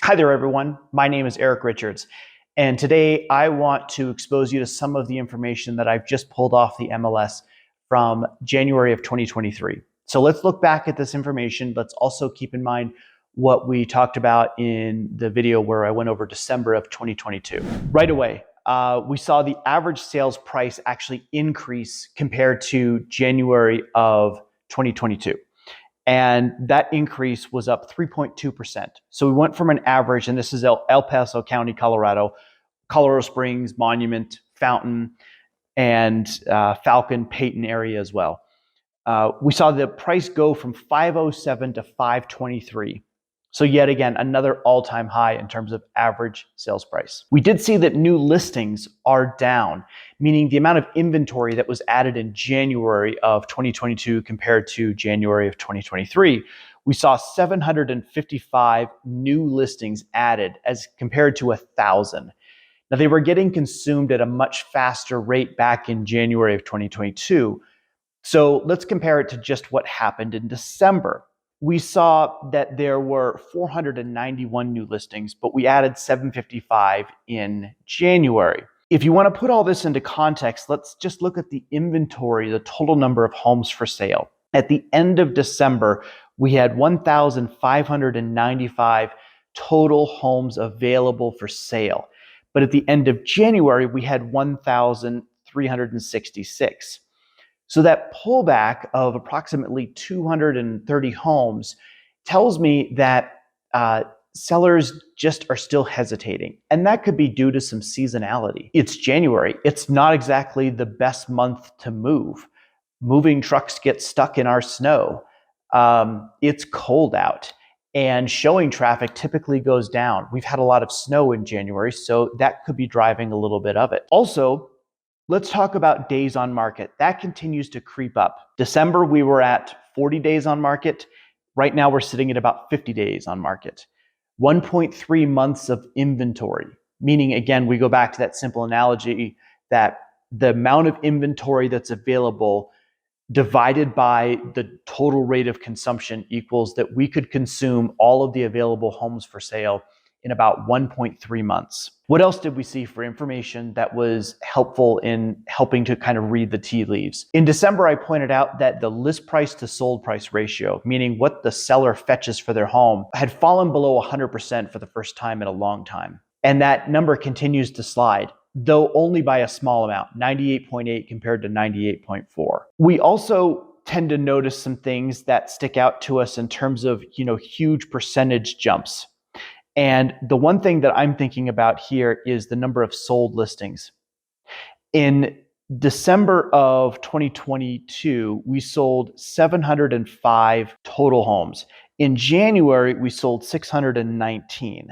Hi there, everyone. My name is Eric Richards, and today I want to expose you to some of the information that I've just pulled off the MLS from January of 2023. So let's look back at this information. Let's also keep in mind what we talked about in the video where I went over December of 2022. Right away, we saw the average sales price actually increase compared to January of 2022. And that increase was up 3.2%. So we went from an average, and this is El Paso County, Colorado Springs, Monument, Fountain, and Falcon, Peyton area as well. We saw the price go from 507 to 523. So yet again, another all-time high in terms of average sales price. We did see that new listings are down, meaning the amount of inventory that was added in January of 2022 compared to January of 2023. We saw 755 new listings added as compared to 1,000. Now, they were getting consumed at a much faster rate back in January of 2022. So let's compare it to just what happened in December. We saw that there were 491 new listings, but we added 755 in January. If you want to put all this into context, let's just look at the inventory, the total number of homes for sale. At the end of December, we had 1,595 total homes available for sale. But at the end of January, we had 1,366. So that pullback of approximately 230 homes tells me that sellers just are still hesitating. And that could be due to some seasonality. It's January. It's not exactly the best month to move. Moving trucks get stuck in our snow. It's cold out. And showing traffic typically goes down. We've had a lot of snow in January, so that could be driving a little bit of it. Also, let's talk about days on market. That continues to creep up. December, we were at 40 days on market. Right now, we're sitting at about 50 days on market. 1.3 months of inventory, meaning, again, we go back to that simple analogy that the amount of inventory that's available divided by the total rate of consumption equals that we could consume all of the available homes for sale in about 1.3 months. What else did we see for information that was helpful in helping to kind of read the tea leaves? In December, I pointed out that the list price to sold price ratio, meaning what the seller fetches for their home, had fallen below 100% for the first time in a long time. And that number continues to slide, though only by a small amount, 98.8 compared to 98.4. We also tend to notice some things that stick out to us in terms of, huge percentage jumps. And the one thing that I'm thinking about here is the number of sold listings. In December of 2022, we sold 705 total homes. In January, we sold 619.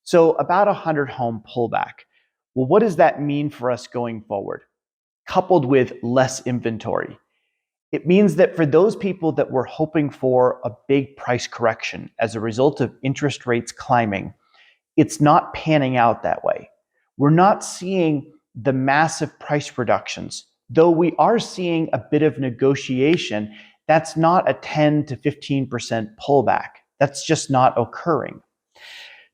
So about a 100 home pullback. Well, what does that mean for us going forward? Coupled with less inventory. It means that for those people that were hoping for a big price correction as a result of interest rates climbing, it's not panning out that way. We're not seeing the massive price reductions, though we are seeing a bit of negotiation. That's not a 10 to 15% pullback. That's just not occurring.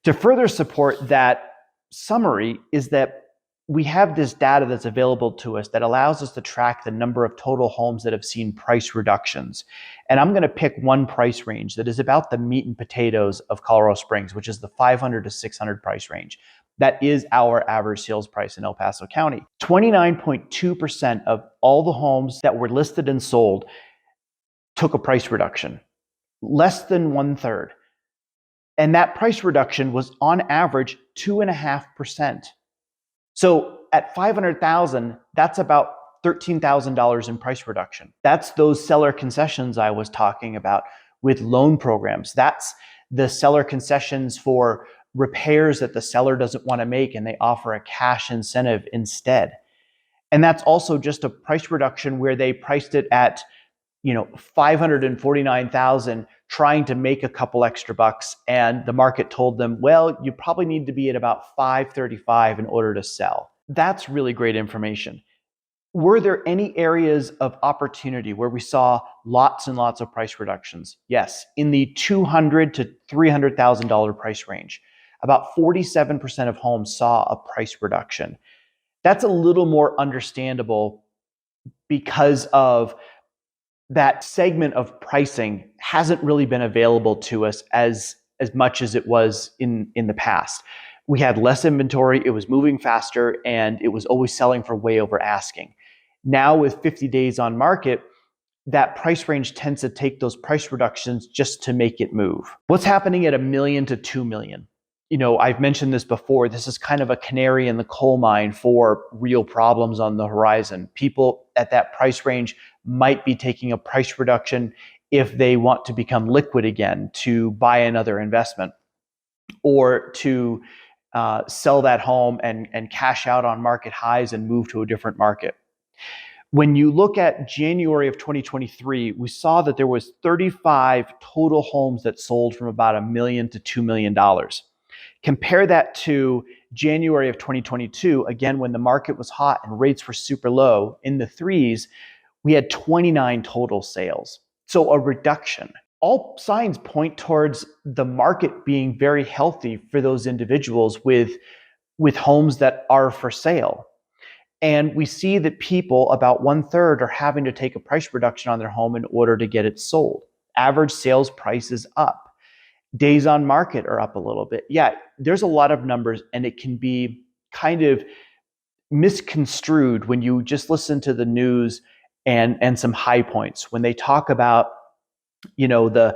To further support that summary is that we have this data that's available to us that allows us to track the number of total homes that have seen price reductions. And I'm going to pick one price range that is about the meat and potatoes of Colorado Springs, which is the 500 to 600 price range. That is our average sales price in El Paso County. 29.2% of all the homes that were listed and sold took a price reduction, less than 1/3. And that price reduction was on average 2.5%. So at $500,000, that's about $13,000 in price reduction. That's those seller concessions I was talking about with loan programs. That's the seller concessions for repairs that the seller doesn't want to make and they offer a cash incentive instead. And that's also just a price reduction where they priced it at, $549,000, trying to make a couple extra bucks, and the market told them, well, you probably need to be at about $535 in order to sell. That's really great information. Were there any areas of opportunity where we saw lots and lots of price reductions? Yes, in the $200,000 to $300,000 price range. about 47% of homes saw a price reduction. That's a little more understandable because of that segment of pricing hasn't really been available to us as much as it was in the past. We had less inventory, it was moving faster, and it was always selling for way over asking. Now with 50 days on market, that price range tends to take those price reductions just to make it move. What's happening at $1 million to $2 million? I've mentioned this before. This is kind of a canary in the coal mine for real problems on the horizon. People at that price range might be taking a price reduction if they want to become liquid again, to buy another investment, or to sell that home and cash out on market highs and move to a different market. When you look at January of 2023, we saw that there was 35 total homes that sold from about $1 million to $2 million. Compare that to January of 2022, again, when the market was hot and rates were super low in the threes, we had 29 total sales. So a reduction. All signs point towards the market being very healthy for those individuals with homes that are for sale. And we see that people, about 1/3, are having to take a price reduction on their home in order to get it sold. Average sales price is up. Days on market are up a little bit. Yeah, there's a lot of numbers, and it can be kind of misconstrued when you just listen to the news and some high points. When they talk about, the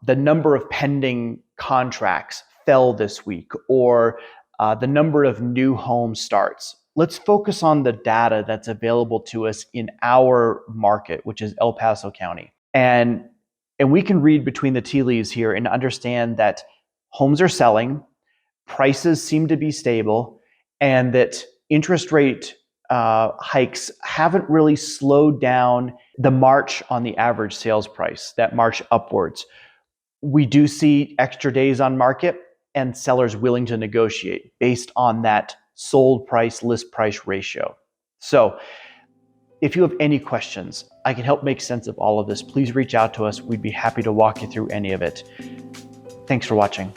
number of pending contracts fell this week, or the number of new home starts. Let's focus on the data that's available to us in our market, which is El Paso County. And we can read between the tea leaves here and understand that homes are selling, prices seem to be stable, and that interest rate hikes haven't really slowed down the march on the average sales price, that march upwards. We do see extra days on market and sellers willing to negotiate based on that sold price, list price ratio. So if you have any questions, I can help make sense of all of this. Please reach out to us. We'd be happy to walk you through any of it. Thanks for watching.